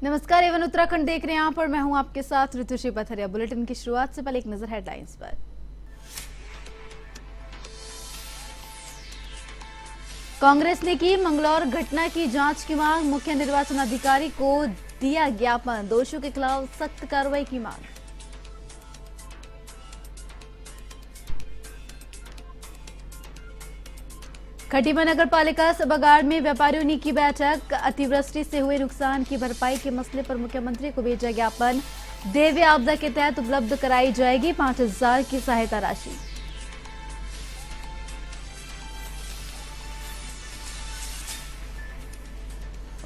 नमस्कार, एवन उत्तराखंड देख रहे हैं आप और मैं हूं आपके साथ ऋतुश्री पथरिया। बुलेटिन की शुरुआत से पहले एक नजर हेडलाइंस पर। कांग्रेस ने की मंगलौर घटना की जांच की मांग, मुख्य निर्वाचन अधिकारी को दिया ज्ञापन, दोषियों के खिलाफ सख्त कार्रवाई की मांग। खटीमा नगर पालिका सभागार में व्यापारियों ने की बैठक, अतिवृष्टि से हुए नुकसान की भरपाई के मसले पर मुख्यमंत्री को भेजा ज्ञापन, दैवीय आपदा के तहत उपलब्ध कराई जाएगी 5,000 की सहायता राशि।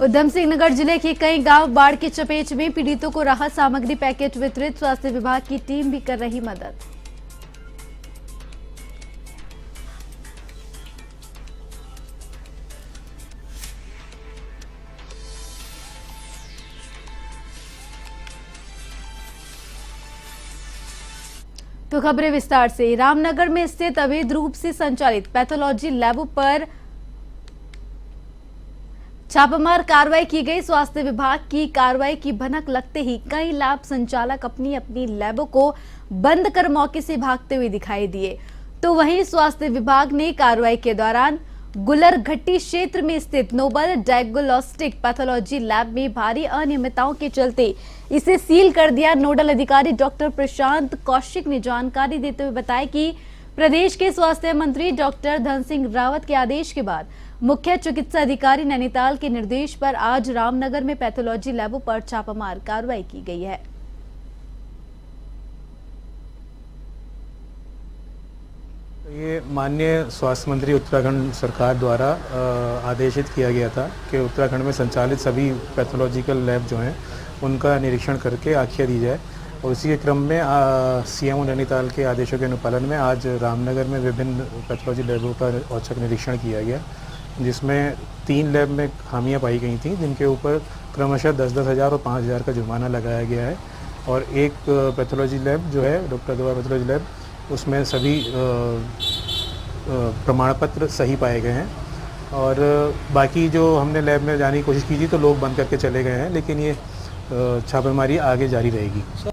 उधम सिंह नगर जिले के कई गांव बाढ़ की चपेट में, पीड़ितों को राहत सामग्री पैकेट वितरित, स्वास्थ्य विभाग की टीम भी कर रही मदद। तो खबरें विस्तार से। रामनगर में स्थित अवैध रूप से संचालित पैथोलॉजी लैब पर छापामार कार्रवाई की गई। स्वास्थ्य विभाग की कार्रवाई की भनक लगते ही कई लैब संचालक अपनी अपनी लैबों को बंद कर मौके से भागते हुए दिखाई दिए। तो वहीं स्वास्थ्य विभाग ने कार्रवाई के दौरान गुलरघट्टी क्षेत्र में स्थित नोबल डायग्नोस्टिक पैथोलॉजी लैब में भारी अनियमितताओं के चलते इसे सील कर दिया। नोडल अधिकारी डॉक्टर प्रशांत कौशिक ने जानकारी देते हुए बताया कि प्रदेश के स्वास्थ्य मंत्री डॉक्टर धन सिंह रावत के आदेश के बाद मुख्य चिकित्सा अधिकारी नैनीताल के निर्देश पर आज रामनगर में पैथोलॉजी लैबों पर छापामार कार्रवाई की गई है। ये माननीय स्वास्थ्य मंत्री उत्तराखंड सरकार द्वारा आदेशित किया गया था कि उत्तराखंड में संचालित सभी पैथोलॉजिकल लैब जो हैं उनका निरीक्षण करके आख्या दी जाए। और इसी के क्रम में सीएमओ नैनीताल के आदेशों के अनुपालन में आज रामनगर में विभिन्न पैथोलॉजी लैबों का औचक निरीक्षण किया गया, जिसमें 3 लैब में खामियां पाई गई थीं, जिनके ऊपर क्रमशः 10-10 हज़ार और 5,000 का जुर्माना लगाया गया है। और एक पैथोलॉजी लैब जो है डॉक्टर द्वारा पैथोलॉजी लैब, उसमें सभी प्रमाण पत्र सही पाए गए हैं। और बाकी जो हमने लैब में जाने की कोशिश की थी तो लोग बंद करके चले गए हैं, लेकिन ये छापेमारी आगे जारी रहेगी।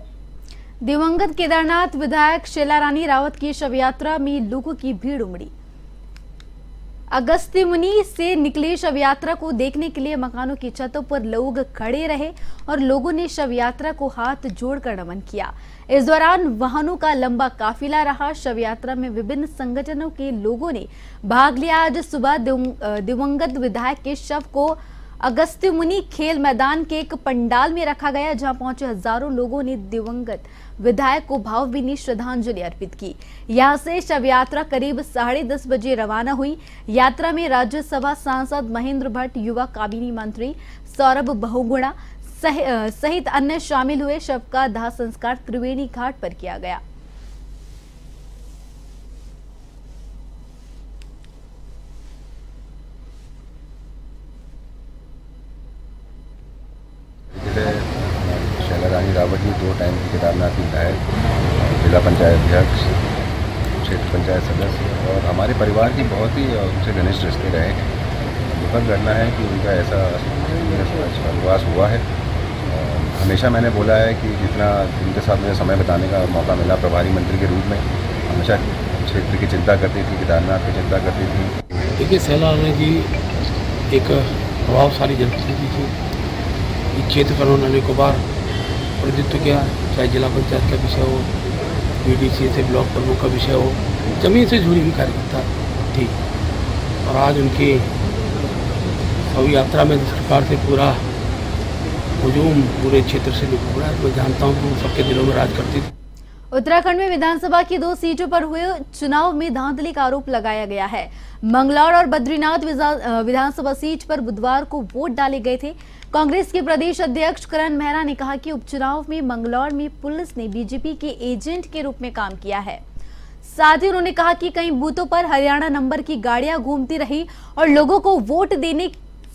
दिवंगत केदारनाथ विधायक शीला रानी रावत की शव यात्रा में लोगों की भीड़ उमड़ी। अगस्त्यमुनि से निकले शव यात्रा को देखने के लिए मकानों की छतों पर लोग खड़े रहे और लोगों ने शव यात्रा को हाथ जोड़कर नमन किया। इस दौरान वाहनों का लंबा काफिला रहा। शव यात्रा में विभिन्न संगठनों के लोगों ने भाग लिया। आज सुबह दिवंगत विधायक के शव को अगस्त्यमुनि खेल मैदान के एक पंडाल में रखा गया, जहां पहुंचे हजारों लोगों ने दिवंगत विधायक को भावभीनी श्रद्धांजलि अर्पित की। यहां से शव यात्रा करीब 10:30 बजे रवाना हुई। यात्रा में राज्यसभा सांसद महेंद्र भट्ट, युवा काबिनी मंत्री सौरभ बहुगुणा सहित अन्य शामिल हुए। शव का दाह संस्कार त्रिवेणी घाट पर किया गया। शीला रानी रावत जी 2 टाइम की केदारनाथ विधायक, जिला पंचायत अध्यक्ष, क्षेत्र पंचायत सदस्य और हमारे परिवार की बहुत ही उनसे घनिष्ठ रिश्ते रहे हैं। दुखद घटना है कि उनका ऐसा स्वर्गवास हुआ है। हमेशा मैंने बोला है कि जितना उनके साथ मुझे समय बिताने का मौका मिला प्रभारी मंत्री के रूप में, हमेशा क्षेत्र की चिंता करती थी, केदारनाथ की चिंता करती थी। देखिए, शीला रानी जी एक प्रभावशाली जनप्रतिनिधि थी। इस क्षेत्र पर उन्होंने को बार प्रतिनिधित्व किया, चाहे जिला पंचायत का विषय हो, बीडीसी से ब्लॉक प्रमुख का विषय हो, जमीन से जुड़ी हुई कार्यकर्ता थी। और आज उनकी शव यात्रा में जिस प्रकार से पूरा हुजूम पूरे क्षेत्र से निकला, मैं जानता हूँ कि वो सबके दिलों में राज करती थी। उत्तराखंड में विधानसभा की 2 सीटों पर हुए चुनाव में धांधली का आरोप लगाया गया है। मंगलौर और बद्रीनाथ विधानसभा सीट पर बुधवार को वोट डाले गए थे। कांग्रेस के प्रदेश अध्यक्ष करण मेहरा ने कहा कि उपचुनाव में मंगलौर में पुलिस ने बीजेपी के एजेंट के रूप में काम किया है। साथ ही उन्होंने कहा कि कई बूथों पर हरियाणा नंबर की गाड़ियां घूमती रही और लोगों को वोट देने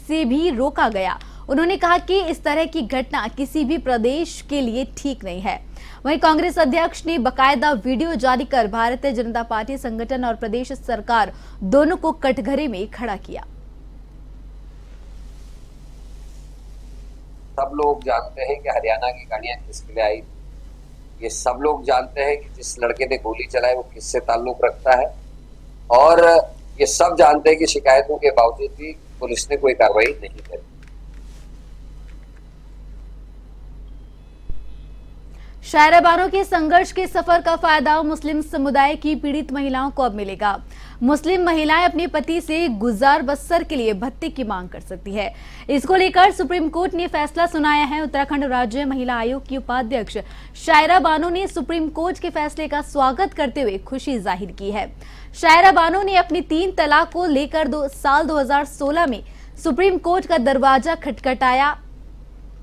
से भी रोका गया। उन्होंने कहा कि इस तरह की घटना किसी भी प्रदेश के लिए ठीक नहीं है। वहीं कांग्रेस अध्यक्ष ने बकायदा वीडियो जारी कर भारतीय जनता पार्टी संगठन और प्रदेश सरकार दोनों को कटघरे में खड़ा किया। सब लोग जानते हैं कि हरियाणा की गाड़ियां किसके लिए आई। ये सब लोग जानते हैं कि जिस लड़के ने गोली चलाई वो किससे ताल्लुक रखता है, और ये सब जानते हैं कि शिकायतों के बावजूद भी पुलिस ने कोई कार्रवाई नहीं करी। शायरा बानो के संघर्ष के सफर का फायदा मुस्लिम समुदाय की पीड़ित महिलाओं को अब मिलेगा। मुस्लिम महिलाएं अपने पति से गुजार बसर के लिए भत्ते की मांग कर सकती है। इसको लेकर सुप्रीम कोर्ट ने फैसला सुनाया है। उत्तराखंड राज्य महिला आयोग की उपाध्यक्ष शायरा बानो ने सुप्रीम कोर्ट के फैसले का स्वागत करते हुए खुशी जाहिर की है। शायरा बानो ने अपनी 3 तलाक को लेकर साल 2016 में सुप्रीम कोर्ट का दरवाजा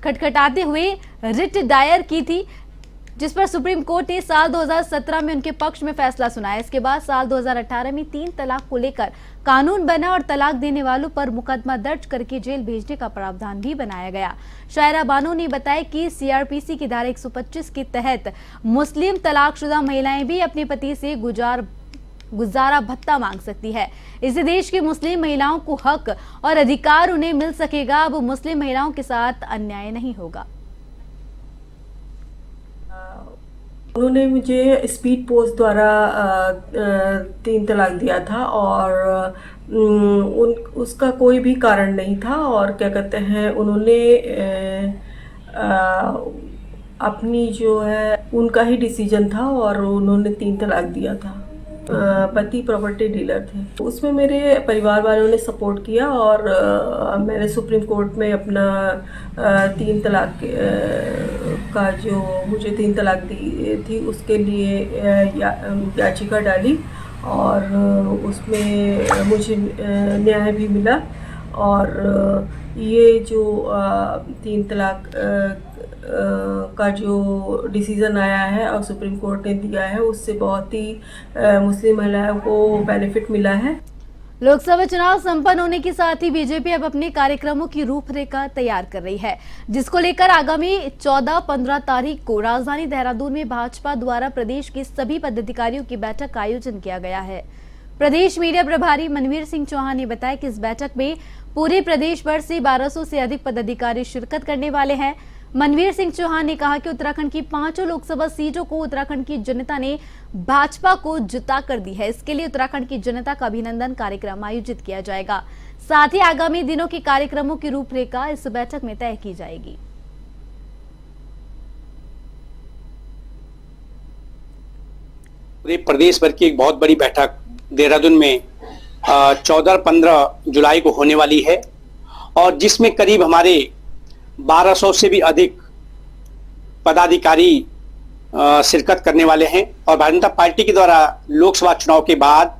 खटखटाते हुए रिट दायर की थी, जिस पर सुप्रीम कोर्ट ने साल 2017 में उनके पक्ष में फैसला सुनाया। इसके बाद साल 2018 में 3 तलाक को लेकर कानून बना और तलाक देने वालों पर मुकदमा दर्ज करके जेल भेजने का प्रावधान भी बनाया गया। शायरा बानो ने बताया कि सीआरपीसी की धारा 125 के तहत मुस्लिम तलाकशुदा महिलाएं भी अपने पति से गुजारा भत्ता मांग सकती है। इससे देश की मुस्लिम महिलाओं को हक और अधिकार उन्हें मिल सकेगा। अब मुस्लिम महिलाओं के साथ अन्याय नहीं होगा। उन्होंने मुझे स्पीड पोस्ट द्वारा 3 तलाक दिया था और उसका कोई भी कारण नहीं था, और क्या कहते हैं, उन्होंने अपनी जो है उनका ही डिसीजन था और उन्होंने 3 तलाक दिया था। पति प्रॉपर्टी डीलर थे। उसमें मेरे परिवार वालों ने सपोर्ट किया और मैंने सुप्रीम कोर्ट में अपना 3 तलाक का जो मुझे 3 तलाक दी थी उसके लिए याचिका डाली और उसमें मुझे न्याय भी मिला। और ये जो 3 तलाक का जो डिसीज़न आया है और सुप्रीम कोर्ट ने दिया है, उससे बहुत ही मुस्लिम महिलाओं को बेनिफिट मिला है। लोकसभा चुनाव संपन्न होने के साथ ही बीजेपी अब अपने कार्यक्रमों की रूपरेखा तैयार कर रही है, जिसको लेकर आगामी 14-15 तारीख को राजधानी देहरादून में भाजपा द्वारा प्रदेश के सभी पदाधिकारियों की बैठक का आयोजन किया गया है। प्रदेश मीडिया प्रभारी मनवीर सिंह चौहान ने बताया कि इस बैठक में पूरे प्रदेश भर से 1200 से अधिक पदाधिकारी शिरकत करने वाले हैं। मनवीर सिंह चौहान ने कहा कि उत्तराखंड की 5 लोकसभा सीटों को उत्तराखंड की जनता ने भाजपा को जिता कर दी है। इसके लिए उत्तराखंड की जनता का अभिनंदन कार्यक्रम आयोजित किया जाएगा। साथ ही आगामी दिनों के कार्यक्रमों की रूपरेखा इस बैठक में तय की जाएगी। पूरे प्रदेश भर की एक बहुत बड़ी बैठक देहरादून में 14-15 जुलाई को होने वाली है और जिसमें करीब हमारे 1200 से भी अधिक पदाधिकारी शिरकत करने वाले हैं। और भारतीय जनता पार्टी के द्वारा लोकसभा चुनाव के बाद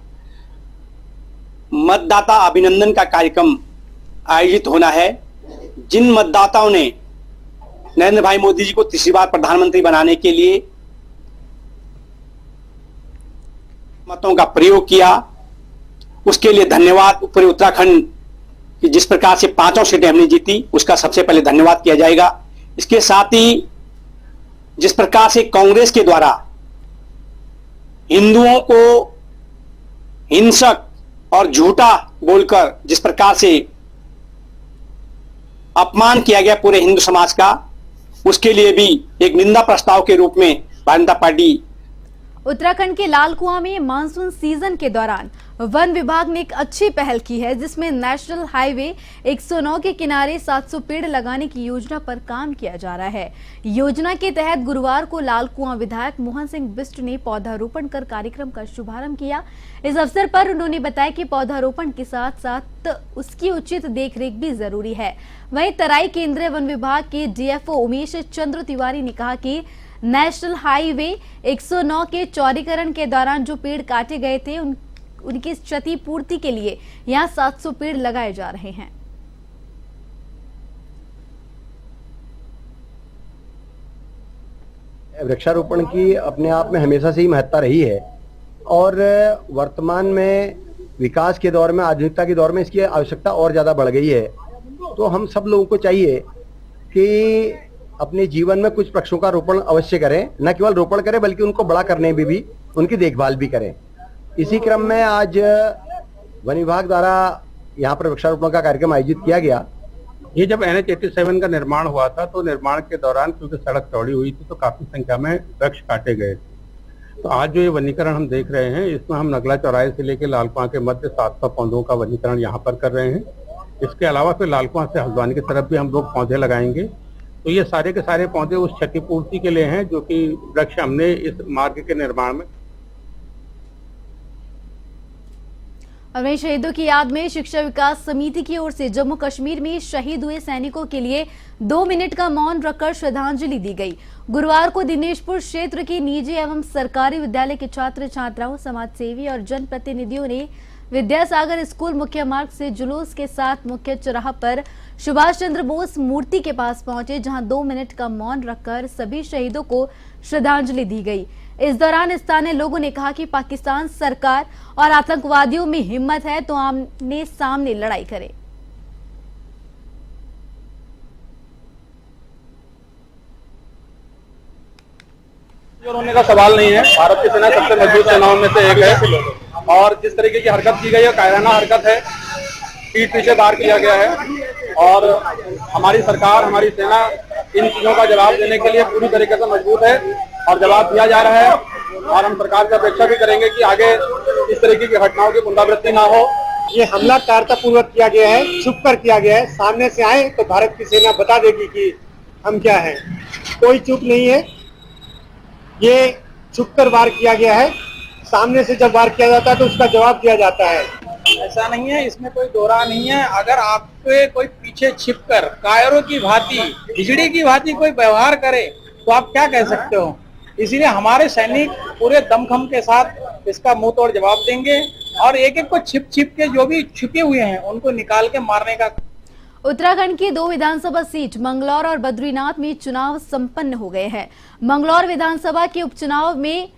मतदाता अभिनंदन का कार्यक्रम आयोजित होना है। जिन मतदाताओं ने नरेंद्र भाई मोदी जी को तीसरी बार प्रधानमंत्री बनाने के लिए मतों का प्रयोग किया, उसके लिए धन्यवाद। पूरे उत्तराखंड की जिस प्रकार से 5 सीटें हमने जीती, उसका सबसे पहले धन्यवाद किया जाएगा। इसके साथ ही जिस प्रकार से कांग्रेस के द्वारा हिंदुओं को हिंसक और झूठा बोलकर जिस प्रकार से अपमान किया गया पूरे हिंदू समाज का, उसके लिए भी एक निंदा प्रस्ताव के रूप में भारतीय जनता पार्टी उत्तराखंड के लाल कुआं में मानसून सीजन के दौरान वन विभाग ने एक अच्छी पहल की है, जिसमें नेशनल हाईवे 109 के किनारे 700 पेड़ लगाने की योजना पर काम किया जा रहा है। योजना के तहत गुरुवार को लाल कुआं विधायक मोहन सिंह बिष्ट ने पौधारोपण कर कार्यक्रम का शुभारंभ किया। इस अवसर पर उन्होंने बताया कि पौधारोपण के साथ साथ उसकी उचित देखरेख भी जरूरी है। वहीं तराई केंद्रीय वन विभाग के डीएफओ उमेश चंद्र तिवारी ने कहा कि नेशनल हाईवे 109 के चौड़ीकरण के दौरान जो पेड़ काटे गए थे उनकी क्षतिपूर्ति के लिए यहां 700 पेड़ लगाए जा रहे हैं। वृक्षारोपण की अपने आप में हमेशा से ही महत्ता रही है और वर्तमान में विकास के दौर में, आधुनिकता के दौर में इसकी आवश्यकता और ज्यादा बढ़ गई है। तो हम सब लोगों को चाहिए कि अपने जीवन में कुछ वृक्षों का रोपण अवश्य करें, न केवल रोपण करें बल्कि उनको बड़ा करने में भी उनकी देखभाल भी करें। इसी क्रम में आज वन विभाग द्वारा यहाँ पर वृक्षारोपण का कार्यक्रम आयोजित किया गया, ये जब NH-87 का निर्माण हुआ था तो निर्माण के दौरान क्योंकि सड़क चौड़ी हुई थी तो काफी संख्या में वृक्ष काटे गए थे। तो आज जो ये वनीकरण हम देख रहे हैं इसमें हम नगला चौराहे से लेकर लालकुआं के मध्य 700 पौधों का वनीकरण यहाँ पर कर रहे हैं। इसके अलावा फिर लालकुआं से हल्द्वानी की तरफ भी हम लोग पौधे लगाएंगे। तो ये सारे के सारे पौधे उस क्षतिपूर्ति के लिए हैं जो कि वृक्ष हमने इस मार्ग के निर्माण में। और शहीदों की याद में शिक्षा विकास समिति की ओर से जम्मू कश्मीर में शहीद हुए सैनिकों के लिए 2 मिनट का मौन रखकर श्रद्धांजलि दी गई। गुरुवार को दिनेशपुर क्षेत्र के निजी एवं सरकारी विद्यालय के छात्र छात्राओं, समाजसेवी और जनप्रतिनिधियों ने विद्यासागर स्कूल मुख्य मार्ग से जुलूस के साथ मुख्य चौराहा पर सुभाष चंद्र बोस मूर्ति के पास पहुंचे, जहां 2 मिनट का मौन रखकर सभी शहीदों को श्रद्धांजलि दी गई। इस दौरान स्थानीय लोगों ने कहा कि पाकिस्तान सरकार और आतंकवादियों में हिम्मत है तो आमने सामने लड़ाई करे। होने का सवाल नहीं है। भारत की सेना सबसे मजबूत सेनाओं में से एक है और जिस तरीके की हरकत की गई है कायराना हरकत है, पीठ पीछे दार किया गया है और हमारी सरकार, हमारी सेना इन चीजों का जवाब देने के लिए पूरी तरीके से मजबूत है और जवाब दिया जा रहा है। और हम सरकार से अपेक्षा भी करेंगे कि आगे इस तरीके की घटनाओं की पुनरावृत्ति ना हो। ये हमला कायरतापूर्वक किया गया है, छुप कर किया गया है। सामने से आए तो भारत की सेना बता देगी कि हम क्या हैं। कोई चुप नहीं है, ये छुप कर वार किया गया है। सामने से जब वार किया जाता है तो उसका जवाब दिया जाता है। ऐसा नहीं है, इसमें कोई दोहरा नहीं है। अगर आपके कोई पीछे छिपकर कायरों की भांति, बिजली की भांति कोई व्यवहार करे तो आप क्या कह सकते हो। इसीलिए हमारे सैनिक पूरे दमखम के साथ इसका मुंह तोड़ जवाब देंगे और एक एक को छिप छिप के जो भी छुपे हुए हैं उनको निकाल के मारने का। उत्तराखंड की 2 विधानसभा सीट मंगलौर और बद्रीनाथ में चुनाव संपन्न हो गए हैं। मंगलौर विधानसभा के उपचुनाव में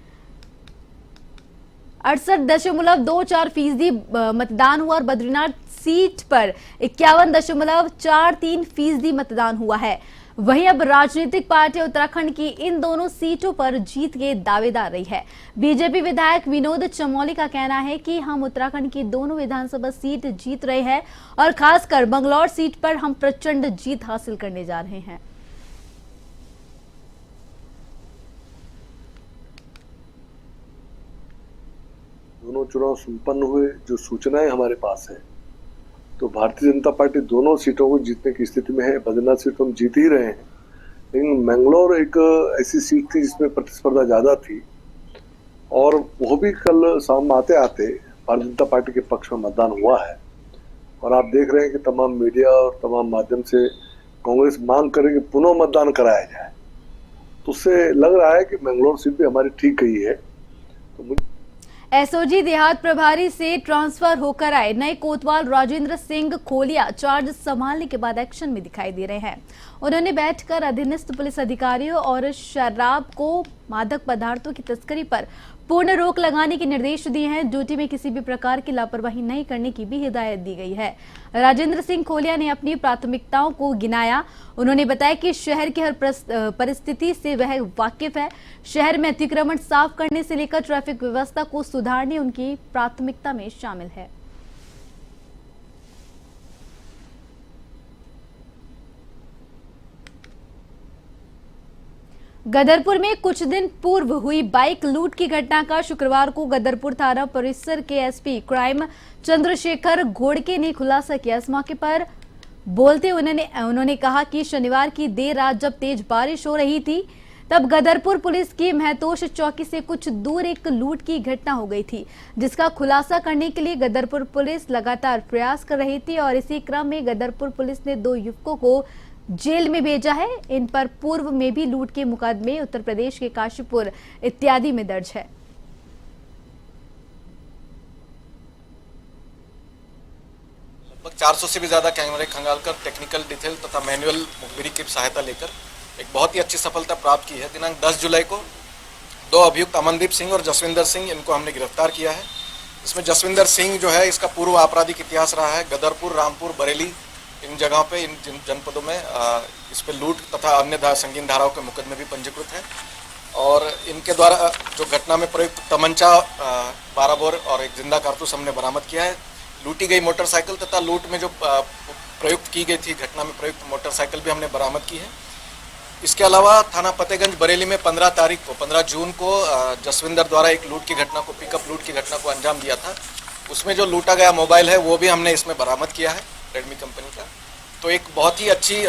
68.24% मतदान हुआ और बद्रीनाथ सीट पर 51.43% मतदान हुआ है। वहीं अब राजनीतिक पार्टी उत्तराखंड की इन दोनों सीटों पर जीत के दावेदार रही है। बीजेपी विधायक विनोद चमोली का कहना है कि हम उत्तराखंड की दोनों विधानसभा सीट जीत रहे हैं और खासकर बंगलौर सीट पर हम प्रचंड जीत हासिल करने जा रहे हैं। दोनों चुनाव संपन्न हुए, जो सूचनाएं हमारे पास है तो भारतीय जनता पार्टी दोनों सीटों को जीतने की स्थिति में है। बद्रीनाथ सीट तो हम जीत ही रहे हैं, लेकिन मैंगलोर एक ऐसी सीट थी जिसमें प्रतिस्पर्धा ज्यादा थी और वो भी कल शाम आते आते भारतीय जनता पार्टी के पक्ष में मतदान हुआ है। और आप देख रहे हैं कि तमाम मीडिया और तमाम माध्यम से कांग्रेस मांग करे कि पुनः मतदान कराया जाए, तो उससे लग रहा है कि मैंगलोर सीट भी हमारी ठीक गई है। तो एसओजी देहात प्रभारी से ट्रांसफर होकर आए नए कोतवाल राजेंद्र सिंह खोलिया चार्ज संभालने के बाद एक्शन में दिखाई दे रहे हैं। उन्होंने बैठकर अधीनस्थ पुलिस अधिकारियों और शराब को मादक पदार्थों की तस्करी पर पूर्ण रोक लगाने के निर्देश दिए हैं। ड्यूटी में किसी भी प्रकार की लापरवाही नहीं करने की भी हिदायत दी गई है। राजेंद्र सिंह खोलिया ने अपनी प्राथमिकताओं को गिनाया। उन्होंने बताया कि शहर की हर परिस्थिति से वह वाकिफ है। शहर में अतिक्रमण साफ करने से लेकर ट्रैफिक व्यवस्था को सुधारने उनकी प्राथमिकता में शामिल है। गदरपुर में कुछ दिन पूर्व हुई बाइक लूट की घटना का शुक्रवार को गदरपुर थाना परिसर के एसपी क्राइम चंद्रशेखर घोड़के ने खुलासा किया। इस मौके पर बोलते उन्होंने कहा कि शनिवार की देर रात जब तेज बारिश हो रही थी तब गदरपुर पुलिस की महतोश चौकी से कुछ दूर एक लूट की घटना हो गई थी, जिसका खुलासा करने के लिए गदरपुर पुलिस लगातार प्रयास कर रही थी और इसी क्रम में गदरपुर पुलिस ने 2 युवकों को जेल में भेजा है। इन पर पूर्व में भी लूट के मुकदमे उत्तर प्रदेश के काशीपुर इत्यादि में दर्ज है। लगभग 400 से भी ज्यादा कैमरे खंगालकर टेक्निकल डिटेल तथा मैनुअल मुखबिरी की सहायता लेकर एक बहुत ही अच्छी सफलता प्राप्त की है। दिनांक 10 जुलाई को 2 अभियुक्त अमनदीप सिंह और जसविंदर सिंह, इनको हमने गिरफ्तार किया है। इसमें जसविंदर सिंह जो है, इसका पूर्व आपराधिक इतिहास रहा है। गदरपुर, रामपुर, बरेली, इन जगहों पे, इन जनपदों में इस पे लूट तथा अन्य संगीन धाराओं के मुकदमे भी पंजीकृत हैं। और इनके द्वारा जो घटना में प्रयुक्त तमंचा, 12 बोर और एक जिंदा कारतूस हमने बरामद किया है। लूटी गई मोटरसाइकिल तथा लूट में जो प्रयुक्त की गई थी, घटना में प्रयुक्त मोटरसाइकिल भी हमने बरामद की है। इसके अलावा थाना फतेहगंज बरेली में 15 जून को जसविंदर द्वारा एक लूट की घटना को, पिकअप लूट की घटना को अंजाम दिया था। उसमें जो लूटा गया मोबाइल है वो भी हमने इसमें बरामद किया है, रेडमी कंपनी का। तो एक बहुत ही अच्छी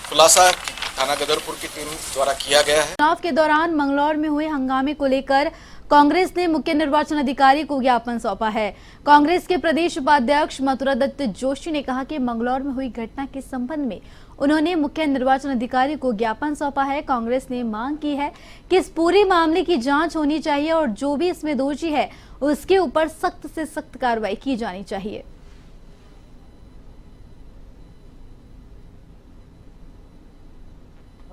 खुलासा थाना गदरपुर की टीम द्वारा किया गया है। चुनाव के दौरान मंगलौर में हुए हंगामे को लेकर कांग्रेस ने मुख्य निर्वाचन अधिकारी को ज्ञापन सौंपा है। कांग्रेस के प्रदेश उपाध्यक्ष मथुरा दत्त जोशी ने कहा कि मंगलौर में हुई घटना के संबंध में उन्होंने मुख्य निर्वाचन अधिकारी को ज्ञापन सौंपा है। कांग्रेस ने मांग की है कि इस पूरे मामले की जांच होनी चाहिए और जो भी इसमें दोषी है उसके ऊपर सख्त से सख्त कार्रवाई की जानी चाहिए।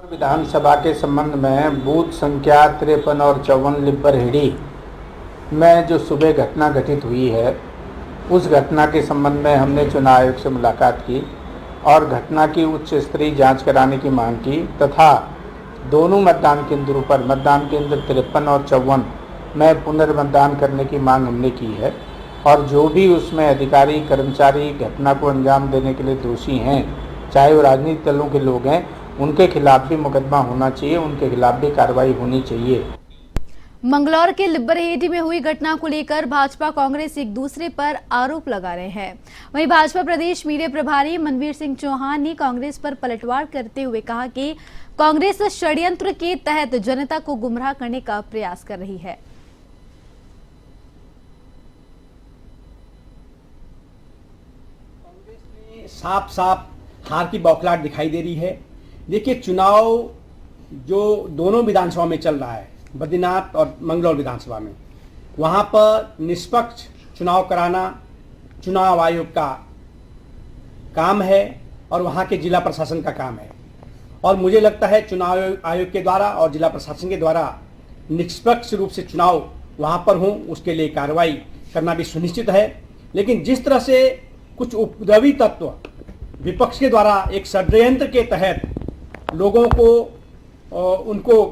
विधानसभा के संबंध में बूथ संख्या 53 और 54 लिब्बरहेड़ी में जो सुबह घटना घटित हुई है, उस घटना के संबंध में हमने चुनाव आयोग से मुलाकात की और घटना की उच्च स्तरीय जांच कराने की मांग की तथा दोनों मतदान केंद्रों पर, मतदान केंद्र 53 और 54 में पुनर्मतदान करने की मांग हमने की है। और जो भी उसमें अधिकारी कर्मचारी घटना को अंजाम देने के लिए दोषी हैं, चाहे वो राजनीतिक दलों के लोग हैं, उनके खिलाफ भी मुकदमा होना चाहिए, उनके खिलाफ भी कार्रवाई होनी चाहिए। मंगलौर के लिब्बरहेड़ी में हुई घटना को लेकर भाजपा कांग्रेस एक दूसरे पर आरोप लगा रहे हैं। वहीं भाजपा प्रदेश मीडिया प्रभारी मनवीर सिंह चौहान ने कांग्रेस पर पलटवार करते हुए कहा कि कांग्रेस षड्यंत्र के तहत जनता को गुमराह करने का प्रयास कर रही है। कांग्रेस ने साफ साफ हार की बौखलाहट दिखाई दे रही है। देखिए, चुनाव जो दोनों विधानसभा में चल रहा है, बद्रीनाथ और मंगलौर विधानसभा में, वहां पर निष्पक्ष चुनाव कराना चुनाव आयोग का काम है और वहां के जिला प्रशासन का काम है। और मुझे लगता है चुनाव आयोग के द्वारा और जिला प्रशासन के द्वारा निष्पक्ष रूप से चुनाव वहां पर हो, उसके लिए कार्रवाई करना भी सुनिश्चित है। लेकिन जिस तरह से कुछ उपद्रवी तत्व विपक्ष के द्वारा एक षड्यंत्र के तहत लोगों को उनको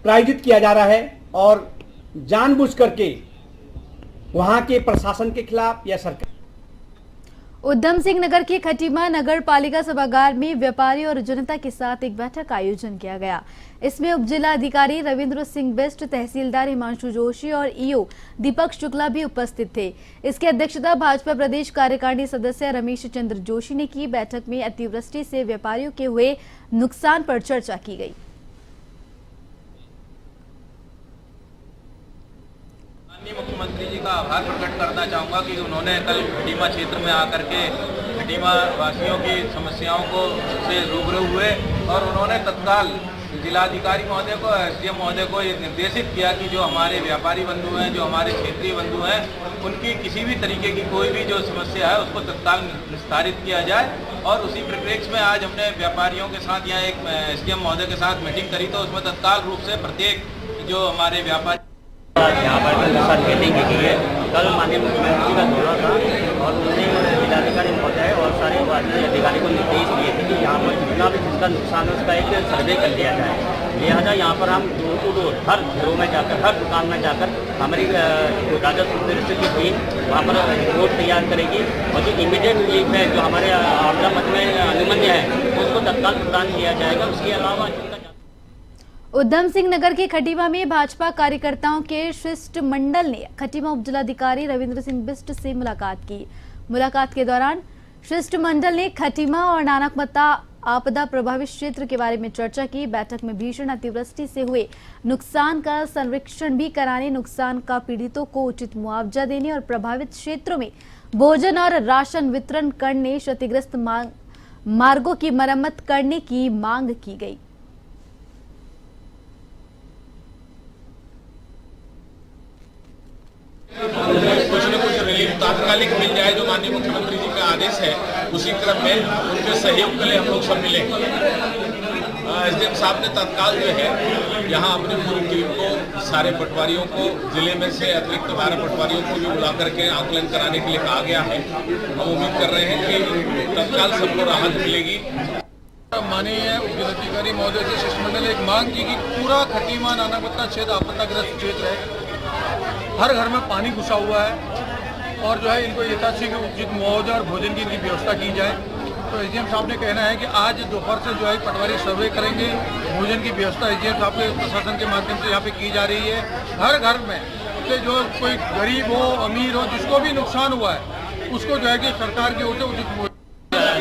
प्रायोजित किया जा रहा है और जानबूझ करके वहां के प्रशासन के खिलाफ या सरकार। उधम सिंह नगर के खटीमा नगर पालिका सभागार में व्यापारी और जनता के साथ एक बैठक का आयोजन किया गया। इसमें उप जिला अधिकारी रविंद्र सिंह बिष्ट, तहसीलदार हिमांशु जोशी और ईओ दीपक शुक्ला भी उपस्थित थे। इसकी अध्यक्षता भाजपा प्रदेश कार्यकारिणी सदस्य रमेश चंद्र जोशी ने की। बैठक में अतिवृष्टि से व्यापारियों के हुए नुकसान पर चर्चा की गई। मुख्यमंत्री जी का आभार प्रकट करना चाहूँगा कि उन्होंने कल खटीमा क्षेत्र में आकर के खटीमा वासियों की समस्याओं को से रूबरू हुए और उन्होंने तत्काल जिलाधिकारी महोदय को, एसडीएम महोदय को ये निर्देशित किया कि जो हमारे व्यापारी बंधु हैं, जो हमारे क्षेत्रीय बंधु हैं, उनकी किसी भी तरीके की कोई भी जो समस्या है उसको तत्काल निस्तारित किया जाए। और उसी परिप्रेक्ष्य में आज हमने व्यापारियों के साथ यहाँ एक एसडीएम महोदय के साथ मीटिंग करी, तो उसमें तत्काल रूप से प्रत्येक जो हमारे व्यापारी यहाँ पर मीटिंग की गई है। कल माननीय मुख्यमंत्री का दौरा था और उन्होंने जिलाधिकारी महोदय और सारे अधिकारी को निर्देश दिए थे कि यहाँ पर जितना भी जिसका नुकसान है उसका एक सर्वे कर लिया जाए। लिहाजा यहाँ पर हम डोर टू डोर हर घरों में जाकर, हर दुकान में जाकर हमारी राजस्व मिनिस्टर की टीम वहाँ पर रिपोर्ट तैयार करेगी और जो इमीडिएट रिलीफ है, जो हमारे आपदा मद में अनुमन्य है, उसको तत्काल प्रदान किया जाएगा। उसके अलावा उधम सिंह नगर के खटीमा में भाजपा कार्यकर्ताओं के शिष्टमंडल ने खटीमा उपजिलाधिकारी रविंद्र सिंह बिष्ट से मुलाकात की। मुलाकात के दौरान शिष्टमंडल ने खटीमा और नानकमत्ता आपदा प्रभावित क्षेत्र के बारे में चर्चा की। बैठक में भीषण अतिवृष्टि से हुए नुकसान का सर्वेक्षण भी कराने, नुकसान का पीड़ितों को उचित मुआवजा देने और प्रभावित क्षेत्रों में भोजन और राशन वितरण करने, क्षतिग्रस्त मार्गों की मरम्मत करने की मांग की गई। कुछ न कुछ रिलीफ तात्कालिक मिल जाए, जो माननीय मुख्यमंत्री जी का आदेश है, उसी क्रम में उनके सहयोग के लिए हम लोग सब मिले। एसडीएम साहब ने तत्काल जो है यहाँ अपनी पूरी टीम को, सारे पटवारियों को, जिले में से अतिरिक्त 12 पटवारियों को भी बुला करके आंकलन कराने के लिए कहा गया है। हम उम्मीद कर रहे हैं कि तत्काल सबको राहत मिलेगी। माननीय उपजिलाधिकारी महोदय से शिष्टमंडल ने एक मांग की कि पूरा खटीमा नानकमत्ता क्षेत्र आपदाग्रस्त क्षेत्र है, हर घर में पानी घुसा हुआ है और जो है इनको यथाशीघ्र उचित मुआवजा और भोजन की इनकी व्यवस्था की जाए। तो एसडीएम साहब ने कहना है कि आज दोपहर से जो है पटवारी सर्वे करेंगे। भोजन की व्यवस्था एसडीएम साहब के प्रशासन के माध्यम से यहाँ पे की जा रही है। हर घर में से जो कोई गरीब हो अमीर हो जिसको भी नुकसान हुआ है उसको जो है कि सरकार की ओर से उचित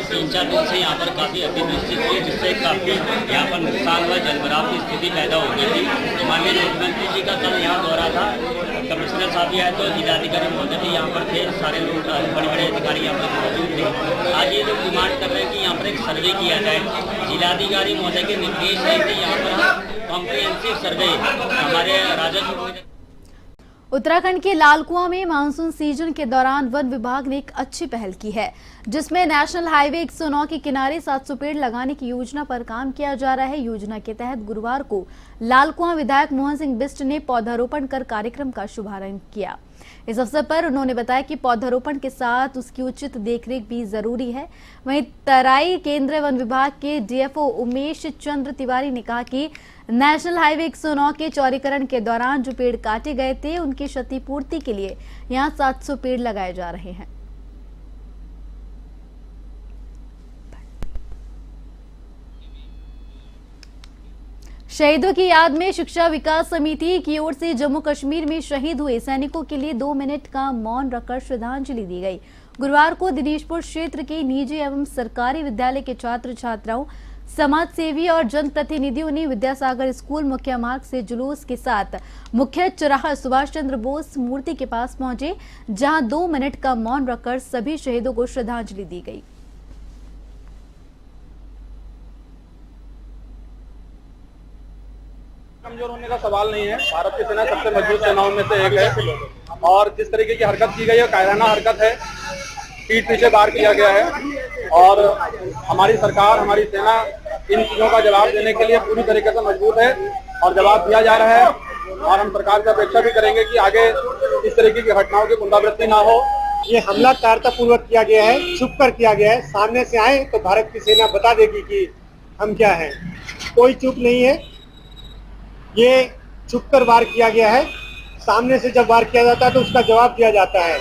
3-4 दिन से यहाँ पर काफ़ी अतिवृष्टि हुई जिससे काफ़ी यहाँ पर नुकसान हुआ, जलभराव की स्थिति पैदा हो गई थी। माननीय मुख्यमंत्री जी का कल यहाँ दौरा था, कमिश्नर साहब भी आए तो जिलाधिकारी महोदय भी यहाँ पर थे, सारे लोग बड़े बड़े अधिकारी यहाँ पर मौजूद थे। आज ये लोग डिमांड कर रहे हैं कि यहाँ पर एक सर्वे किया जाए। जिलाधिकारी महोदय के निर्देश है कि यहाँ पर कॉम्प्रिहेंसिव सर्वे हमारे राजस्व। उत्तराखंड के लालकुआं में मानसून सीजन के दौरान वन विभाग ने एक अच्छी पहल की है, जिसमें नेशनल हाईवे 109 के किनारे 700 पेड़ लगाने की योजना पर काम किया जा रहा है। योजना के तहत गुरुवार को लालकुआं विधायक मोहन सिंह बिष्ट ने पौधारोपण कर कार्यक्रम का शुभारंभ किया। इस अवसर पर उन्होंने बताया कि पौधारोपण के साथ उसकी उचित देखरेख भी जरूरी है। वहीं तराई केंद्रीय वन विभाग के डीएफओ उमेश चंद्र तिवारी ने कहा कि नेशनल हाईवे 109 के चौड़ीकरण के दौरान जो पेड़ काटे गए थे उनकी क्षतिपूर्ति के लिए यहां 700 पेड़ लगाए जा रहे हैं। शहीदों की याद में शिक्षा विकास समिति की ओर से जम्मू कश्मीर में शहीद हुए सैनिकों के लिए 2 मिनट का मौन रखकर श्रद्धांजलि दी गई। गुरुवार को दिनेशपुर क्षेत्र के निजी एवं सरकारी विद्यालय के छात्र छात्राओं, समाज सेवी और जनप्रतिनिधियों ने विद्यासागर स्कूल मुख्य मार्ग से जुलूस के साथ मुख्य चौराहा सुभाष चंद्र बोस मूर्ति के पास पहुंचे, जहां 2 मिनट का मौन रखकर सभी शहीदों को श्रद्धांजलि दी गई। कमजोर होने का सवाल नहीं है। भारत की सेना सबसे मजबूत सेनाओं में से एक है और जिस तरीके की हरकत की गई है कायराना हरकत है, पीठ पीछे बार किया गया है और हमारी सरकार, हमारी सेना इन चीजों का जवाब देने के लिए पूरी तरीके से मजबूत है और जवाब दिया जा रहा है। और हम सरकार से अपेक्षा भी करेंगे कि आगे इस तरीके की घटनाओं की पुनरावृत्ति ना हो। ये हमला कायरतापूर्वक किया गया है, छुप कर किया गया है। सामने से आए तो भारत की सेना बता देगी कि हम क्या हैं। कोई चूक नहीं है, ये छुप कर वार किया गया है। सामने से जब वार किया जाता है तो उसका जवाब दिया जाता है।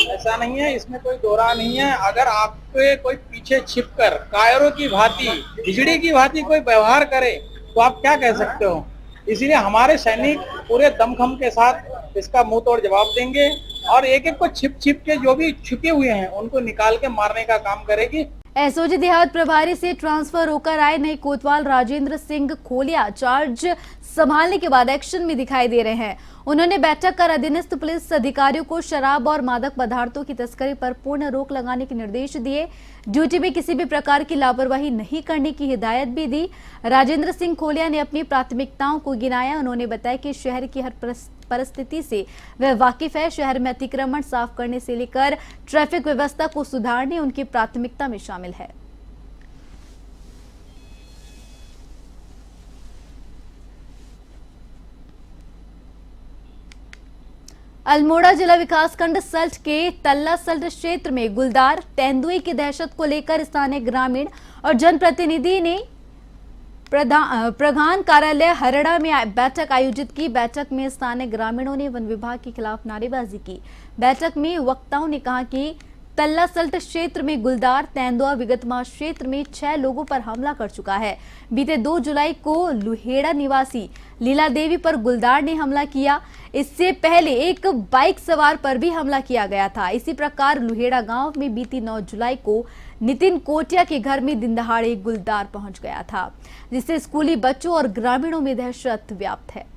ऐसा नहीं है, इसमें कोई दोरा नहीं है। अगर आपके कोई पीछे छिपकर कायरों की भांति, बिजली की भांति कोई व्यवहार करे तो आप क्या कह सकते हो। इसीलिए हमारे सैनिक पूरे दमखम के साथ इसका मुंह तोड़ जवाब देंगे और एक एक को छिप छिप के जो भी छुपे हुए हैं उनको निकाल के मारने का काम करेगी। एसओजी देहात प्रभारी से ट्रांसफर होकर आए नए कोतवाल राजेंद्र सिंह खोलिया चार्ज संभालने के बाद एक्शन में दिखाई दे रहे हैं। उन्होंने बैठक कर अधीनस्थ पुलिस अधिकारियों को शराब और मादक पदार्थों की तस्करी पर पूर्ण रोक लगाने के निर्देश दिए। ड्यूटी में किसी भी प्रकार की लापरवाही नहीं करने की हिदायत भी दी। राजेंद्र सिंह खोलिया ने अपनी प्राथमिकताओं को गिनाया। उन्होंने बताया कि शहर की हर परिस्थिति से वह वाकिफ है। शहर में अतिक्रमण साफ करने से लेकर ट्रैफिक व्यवस्था को सुधारने उनकी प्राथमिकता में शामिल है। अल्मोड़ा जिला विकासखंड सल्ट के तल्ला सल्ट क्षेत्र में गुलदार तेंदुए की दहशत को लेकर स्थानीय ग्रामीण और जनप्रतिनिधि ने प्रधान कार्यालय हरड़ा में बैठक आयोजित की। बैठक में स्थानीय ग्रामीणों ने वन विभाग के खिलाफ नारेबाजी की। बैठक में वक्ताओं ने कहा कि तल्ला सल्ट क्षेत्र में गुलदार तेंदुआ विगत माह क्षेत्र में 6 लोगों पर हमला कर चुका है। बीते 2 जुलाई को लुहेड़ा निवासी लीला देवी पर गुलदार ने हमला किया। इससे पहले एक बाइक सवार पर भी हमला किया गया था। इसी प्रकार लुहेड़ा गांव में बीती 9 जुलाई को नितिन कोटिया के घर में दिन दहाड़े गुलदार पहुंच गया था, जिससे स्कूली बच्चों और ग्रामीणों में दहशत व्याप्त है।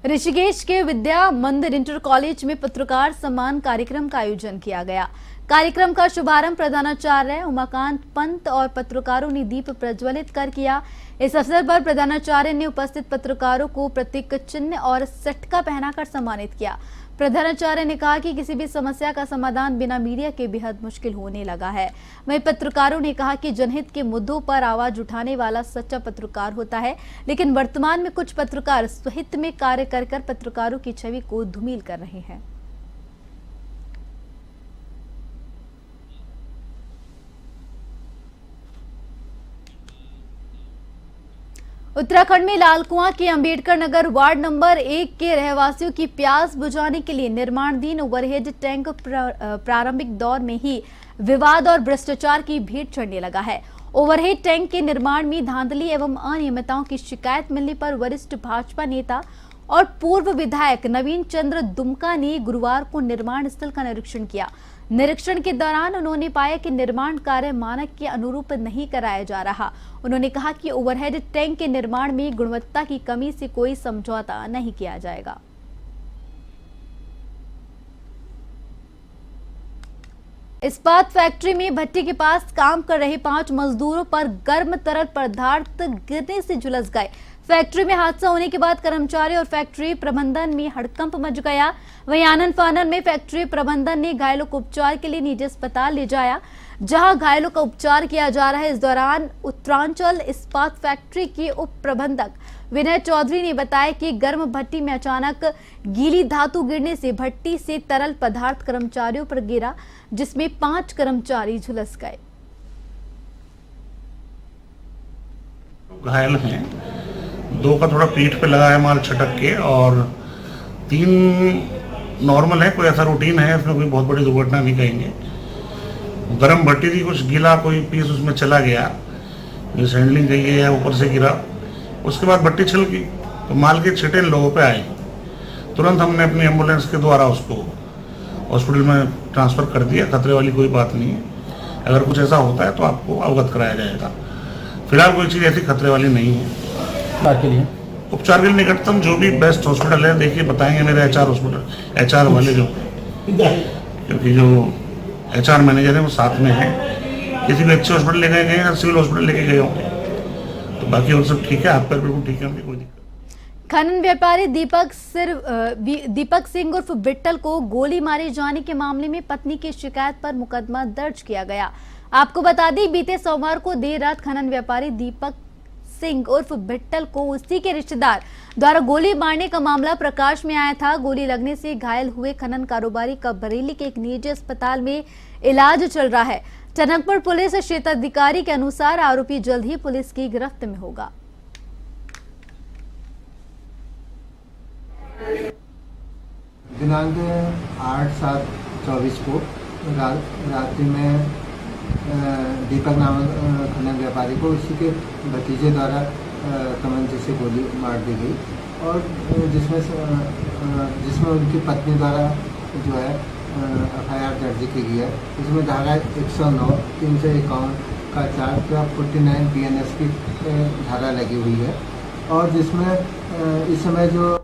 ऋषिकेश के विद्या मंदिर इंटर कॉलेज में पत्रकार सम्मान कार्यक्रम का आयोजन किया गया। कार्यक्रम का शुभारंभ प्रधानाचार्य उमाकांत पंत और पत्रकारों ने दीप प्रज्वलित कर किया। इस अवसर पर प्रधानाचार्य ने उपस्थित पत्रकारों को प्रतीक चिन्ह और सटका पहनाकर सम्मानित किया। प्रधानाचार्य ने कहा कि किसी भी समस्या का समाधान बिना मीडिया के बेहद मुश्किल होने लगा है। वहीं पत्रकारों ने कहा कि जनहित के मुद्दों पर आवाज उठाने वाला सच्चा पत्रकार होता है, लेकिन वर्तमान में कुछ पत्रकार स्वहित में कार्य कर पत्रकारों की छवि को धूमिल कर रहे हैं। उत्तराखंड में लालकुआं के अंबेडकर नगर वार्ड नंबर 1 के रहवासियों की प्यास बुझाने के लिए निर्माणाधीन ओवरहेड टैंक प्रारंभिक दौर में ही विवाद और भ्रष्टाचार की भेंट चढ़ने लगा है। ओवरहेड टैंक के निर्माण में धांधली एवं अनियमितताओं की शिकायत मिलने पर वरिष्ठ भाजपा नेता और पूर्व विधायक नवीन चंद्र दुमका ने गुरुवार को निर्माण स्थल का निरीक्षण किया। निरीक्षण के दौरान उन्होंने पाया कि निर्माण कार्य मानक के अनुरूप नहीं कराया जा रहा। उन्होंने कहा कि ओवरहेड टैंक के निर्माण में गुणवत्ता की कमी से कोई समझौता नहीं किया जाएगा। इस्पात फैक्ट्री में भट्टी के पास काम कर रहे 5 मजदूरों पर गर्म तरल पदार्थ गिरने से झुलस गए। फैक्ट्री में हादसा होने के बाद कर्मचारी और फैक्ट्री प्रबंधन में हड़कंप मच गया। वहीं आनन फानन में फैक्ट्री प्रबंधन ने घायलों को उपचार के लिए निजी अस्पताल ले जाया, जहां घायलों का उपचार किया जा रहा है। इस दौरान उत्तरांचल इस्पात फैक्ट्री के उप प्रबंधक विनय चौधरी ने बताया कि गर्म भट्टी में अचानक गीली धातु गिरने से भट्टी से तरल पदार्थ कर्मचारियों पर गिरा, जिसमें 5 कर्मचारी झुलस गए। घायल हैं, 2 का थोड़ा पीठ पे लगा है माल छटक के, और 3 नॉर्मल है। कोई ऐसा रूटीन है, इसमें कोई बहुत बड़ी दुर्घटना नहीं कहेंगे। गर्म भट्टी थी, कुछ गीला कोई पीस उसमें चला गया, मिस हैंडलिंग गई है, ऊपर से गिरा। उसके बाद भट्टी छिलकी तो माल के छिटे लोगों पे आए। तुरंत हमने अपनी एम्बुलेंस के द्वारा उसको हॉस्पिटल में ट्रांसफ़र कर दिया। खतरे वाली कोई बात नहीं है। अगर कुछ ऐसा होता है तो आपको अवगत कराया जाएगा। फिलहाल कोई चीज़ ऐसी खतरे वाली नहीं है। उपचार के लिए निकटतम जो भी बेस्ट हॉस्पिटल है, देखिए बताएंगे मेरे HR हॉस्पिटल, HR वाले जो, क्योंकि जो HR मैनेजर है वो साथ में है। किसी भी अच्छे हॉस्पिटल लेके गए या सिविल हॉस्पिटल लेके गए होंगे, तो बाकी और सब ठीक है। आप पर बिल्कुल ठीक है, कोई दिक्कत। खनन व्यापारी दीपक सिंह उर्फ बिट्टल को गोली मारे जाने के मामले में पत्नी की शिकायत पर मुकदमा दर्ज किया गया। आपको बता दें, बीते सोमवार को देर रात खनन व्यापारी दीपक सिंह उर्फ बिट्टल को उसी के रिश्तेदार द्वारा गोली मारने का मामला प्रकाश में आया था। गोली लगने से घायल हुए खनन कारोबारी का बरेली के एक निजी अस्पताल में इलाज चल रहा है। टनकपुर पुलिस क्षेत्राधिकारी के अनुसार आरोपी जल्द ही पुलिस की गिरफ्त में होगा। दिनांक 8/7/24 को रात्रि में दीपक नामक खनन व्यापारी को उसी के भतीजे द्वारा तमंचे से गोली मार दी गई, और जिसमें उनकी पत्नी द्वारा जो है FIR दर्ज की गई है। इसमें धारा 109, 351 का 4 का 49 BNS की धारा लगी हुई है, और जिसमें इस समय जो